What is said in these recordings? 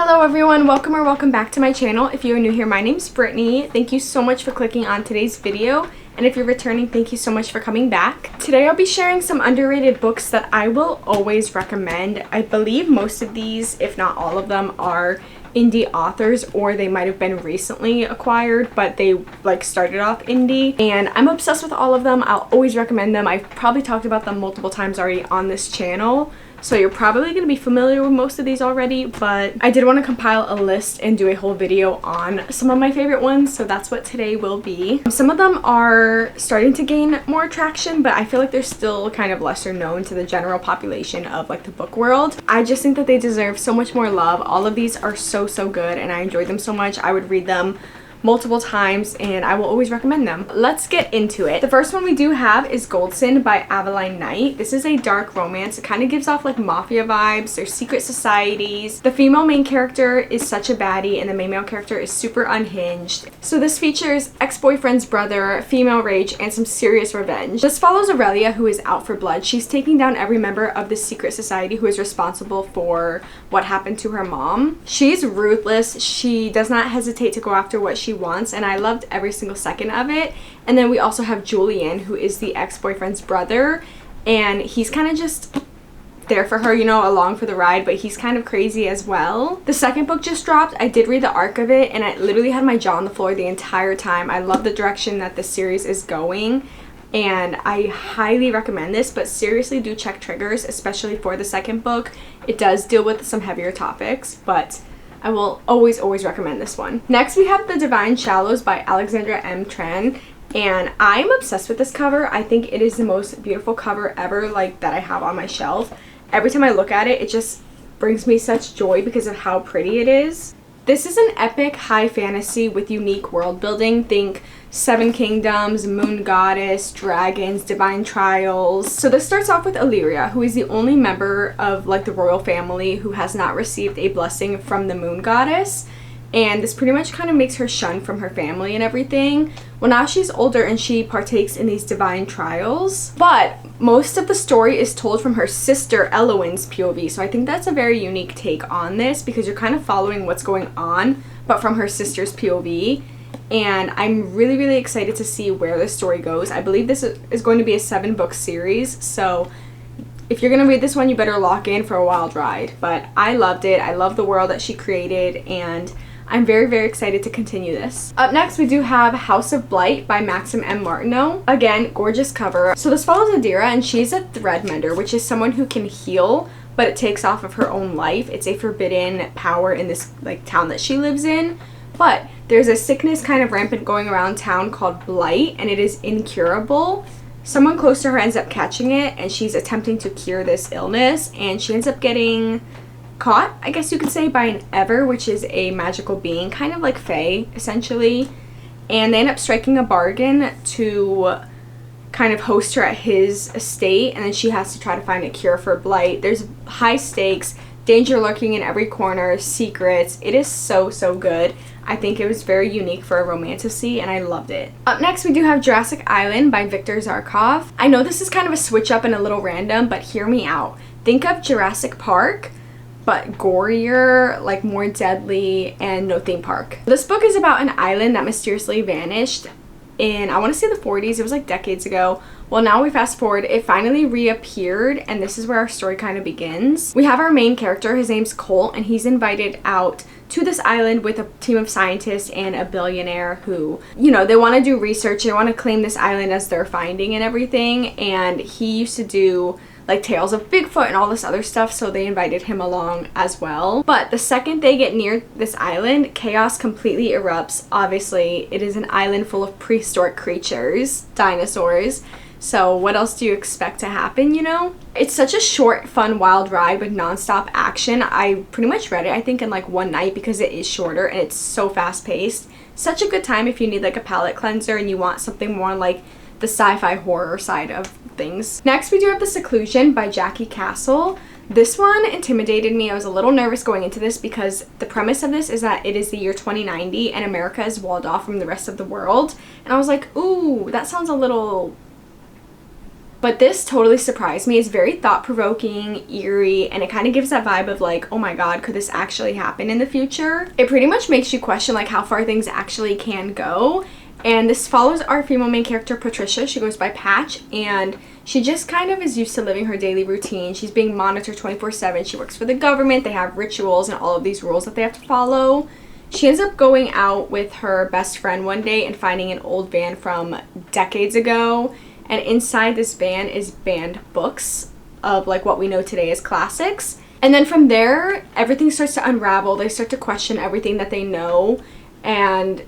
Hello everyone, welcome back to my channel. If you are new here, my name's Brittany. Thank you so much for clicking on today's video, and if you're returning, thank you so much for coming back. Today I'll be sharing some underrated books that I will always recommend. I believe most of these, if not all of them, are indie authors, or they might have been recently acquired, but they started off indie, and I'm obsessed with all of them. I'll always recommend them. I've probably talked about them multiple times already on this channel, so you're probably going to be familiar with most of these already, but I did want to compile a list and do a whole video on some of my favorite ones, so that's what today will be. Some of them are starting to gain more traction, but I feel like they're still kind of lesser known to the general population of the book world. I just think that they deserve so much more love. All of these are so good, and I enjoyed them so much. I would read them multiple times, and I will always recommend them. Let's get into it. The first one we do have is Goldsin by Addt'l Knight. This is a dark romance. It kind of gives off mafia vibes. There's secret societies. The female main character is such a baddie, and the main male character is super unhinged. So this features ex-boyfriend's brother, female rage, and some serious revenge. This follows Aurelia, who is out for blood. She's taking down every member of this secret society who is responsible for what happened to her mom. She's ruthless. She does not hesitate to go after what she wants, and I loved every single second of it. And then we also have Julian, who is the ex-boyfriend's brother, and he's kind of just there for her, along for the ride, but he's kind of crazy as well. The second book just dropped. I did read the arc of it, and I literally had my jaw on the floor the entire time. I love the direction that the series is going, and I highly recommend this, but seriously do check triggers, especially for the second book. It does deal with some heavier topics, but I will always recommend this one. Next, we have The Divine Shallows by Alexandra M. Tran, and I'm obsessed with this cover. I think it is the most beautiful cover ever, that I have on my shelf. Every time I look at it, it just brings me such joy because of how pretty it is. This is an epic high fantasy with unique world building. Think Seven Kingdoms, Moon Goddess, dragons, divine trials. So this starts off with Illyria, who is the only member of the royal family who has not received a blessing from the Moon Goddess. And this pretty much kind of makes her shunned from her family and everything. Well, now she's older and she partakes in these divine trials. But most of the story is told from her sister Elowyn's POV. So I think that's a very unique take on this, because you're kind of following what's going on, but from her sister's POV. And I'm really excited to see where this story goes. I believe this is going to be a 7-book series. So if you're going to read this one, you better lock in for a wild ride. But I loved it. I love the world that she created, and I'm very excited to continue this. Up next, we do have House of Blight by Maxim M. Martineau. Again, gorgeous cover. So this follows Adira, and she's a threadmender, which is someone who can heal, but it takes off of her own life. It's a forbidden power in this town that she lives in. But there's a sickness kind of rampant going around town called Blight, and it is incurable. Someone close to her ends up catching it, and she's attempting to cure this illness, and she ends up getting caught, I guess you could say, by an Ever, which is a magical being, kind of like Fae, essentially. And they end up striking a bargain to kind of host her at his estate, and then she has to try to find a cure for Blight. There's high stakes, danger lurking in every corner, secrets. It is so good. I think it was very unique for a romantasy, and I loved it. Up next, we do have Jurassic Island by Victor Zarkov. I know this is kind of a switch up and a little random, but hear me out. Think of Jurassic Park, but gorier, more deadly, and no theme park. This book is about an island that mysteriously vanished in, I want to say, the 40s. It was decades ago. Well, now we fast forward, it finally reappeared, and this is where our story kind of begins. We have our main character, his name's Colt, and he's invited out to this island with a team of scientists and a billionaire who, they want to do research, they want to claim this island as their finding and everything, and he used to do tales of Bigfoot and all this other stuff, so they invited him along as well. But the second they get near this island, chaos completely erupts. Obviously, it is an island full of prehistoric creatures, dinosaurs. So what else do you expect to happen, It's such a short, fun, wild ride with non-stop action. I pretty much read it, I think, in one night, because it is shorter and it's so fast-paced. Such a good time if you need a palate cleanser and you want something more the sci-fi horror side of things. Next, we do have The Seclusion by Jackie Castle. This one intimidated me. I was a little nervous going into this because the premise of this is that it is the year 2090 and America is walled off from the rest of the world. And I was like, ooh, that sounds a little But this totally surprised me. It's very thought-provoking, eerie, and it kind of gives that vibe of like, oh my god, could this actually happen in the future? It pretty much makes you question like how far things actually can go. And this follows our female main character, Patricia. She goes by Patch, and she just kind of is used to living her daily routine. She's being monitored 24/7. She works for the government. They have rituals and all of these rules that they have to follow. She ends up going out with her best friend one day and finding an old van from decades ago. And inside this van is banned books of like what we know today as classics. And then from there, everything starts to unravel. They start to question everything that they know. And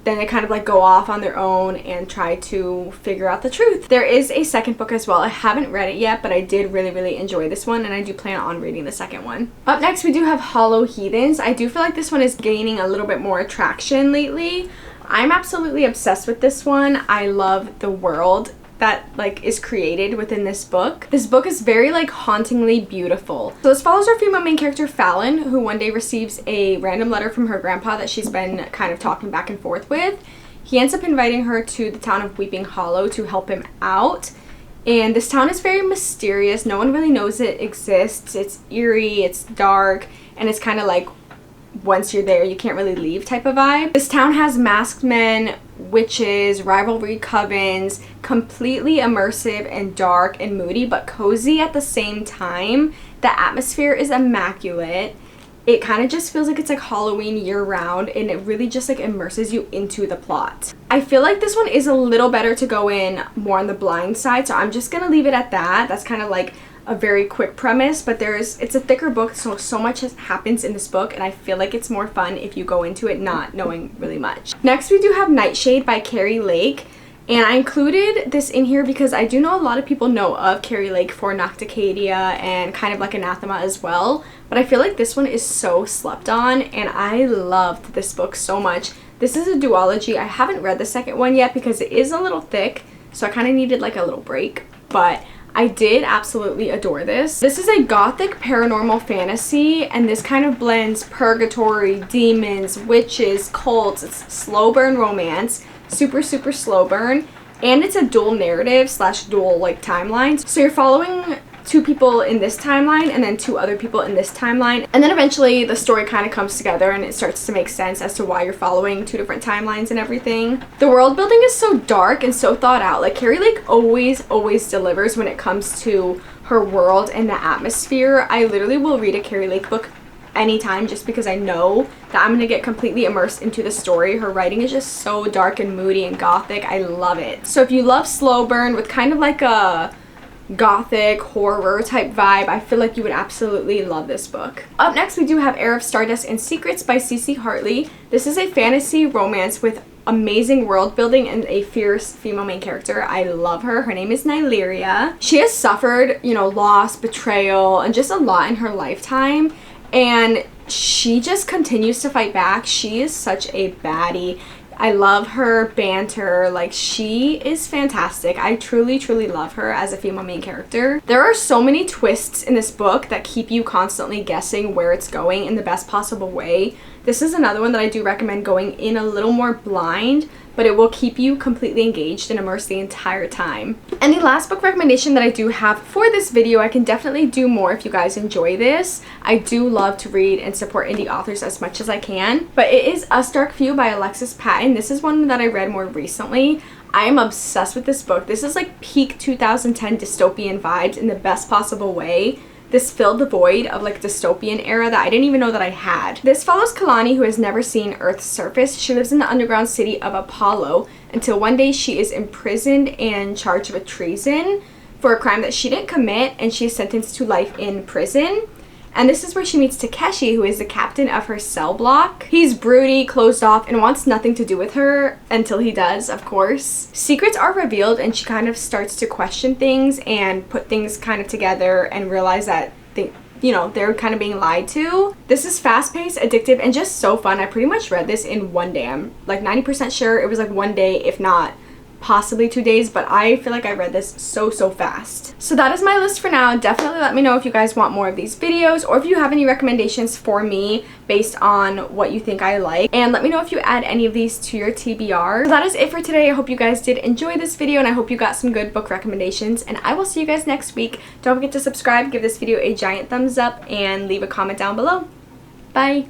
then they kind of like go off on their own and try to figure out the truth. There is a second book as well. I haven't read it yet, but I did really enjoy this one, and I do plan on reading the second one. Up next, we do have Hollow Heathens. I do feel like this one is gaining a little bit more traction lately. I'm absolutely obsessed with this one. I love the world that like is created within this book. This book is very like hauntingly beautiful. So this follows our female main character Fallon, who one day receives a random letter from her grandpa that she's been kind of talking back and forth with. He ends up inviting her to the town of Weeping Hollow to help him out. And this town is very mysterious. No one really knows it exists. It's eerie, it's dark, and it's kind of like once you're there you can't really leave type of vibe. This town has masked men, witches, rivalry covens, completely immersive and dark and moody but cozy at the same time. The atmosphere is immaculate. It kind of just feels like it's like Halloween year-round, and it really just like immerses you into the plot. I feel like this one is a little better to go in more on the blind side, so I'm just gonna leave it at that. That's kind of like a very quick premise, but it's a thicker book, so much happens in this book, and I feel like it's more fun if you go into it not knowing really much. Next, we do have Nightshade by Carrie Lake, and I included this in here because I do know a lot of people know of Carrie Lake for Nocticadia and kind of like Anathema as well, but I feel like this one is so slept on, and I loved this book so much. This is a duology. I haven't read the second one yet because it is a little thick, so I kind of needed like a little break, but I did absolutely adore this. This is a gothic paranormal fantasy, and this kind of blends purgatory, demons, witches, cults. It's slow burn romance, super slow burn, and it's a dual narrative / dual like timelines. So you're following two people in this timeline and then two other people in this timeline, and then eventually the story kind of comes together and it starts to make sense as to why you're following two different timelines and everything. The world building is so dark and so thought out. Like Carrie Lake always delivers when it comes to her world and the atmosphere. I literally will read a Carrie Lake book anytime just because I know that I'm gonna get completely immersed into the story. Her writing is just so dark and moody and gothic. I love it. So if you love slow burn with kind of like a gothic horror type vibe, I feel like you would absolutely love this book. Up next, we do have Heir of Stardust and Secrets by C.C. Hartley. This is a fantasy romance with amazing world building and a fierce female main character. I love her. Her name is Nyleria. She has suffered, you know, loss, betrayal, and just a lot in her lifetime, and she just continues to fight back. She is such a baddie. I love her banter. Like, she is fantastic. I truly love her as a female main character. There are so many twists in this book that keep you constantly guessing where it's going in the best possible way. This is another one that I do recommend going in a little more blind, but it will keep you completely engaged and immersed the entire time. And the last book recommendation that I do have for this video, I can definitely do more if you guys enjoy this. I do love to read and support indie authors as much as I can, but it is Us Dark Few by Alexis Patton. This is one that I read more recently. I am obsessed with this book. This is like peak 2010 dystopian vibes in the best possible way. This filled the void of like dystopian era that I didn't even know that I had. This follows Kalani, who has never seen Earth's surface. She lives in the underground city of Apollo until one day she is imprisoned and charged with treason for a crime that she didn't commit, and she is sentenced to life in prison. And this is where she meets Takeshi, who is the captain of her cell block. He's broody, closed off, and wants nothing to do with her until he does, of course. Secrets are revealed, and she kind of starts to question things and put things kind of together and realize that they're kind of being lied to. This is fast-paced, addictive, and just so fun. I pretty much read this in one day. I'm like 90% sure it was like one day, if not possibly 2 days, but I feel like I read this so fast. So that is my list for now. Definitely let me know if you guys want more of these videos, or if you have any recommendations for me based on what you think I like, and let me know if you add any of these to your TBR. So that is it for today. I hope you guys did enjoy this video, and I hope you got some good book recommendations, and I will see you guys next week. Don't forget to subscribe, give this video a giant thumbs up, and leave a comment down below. Bye!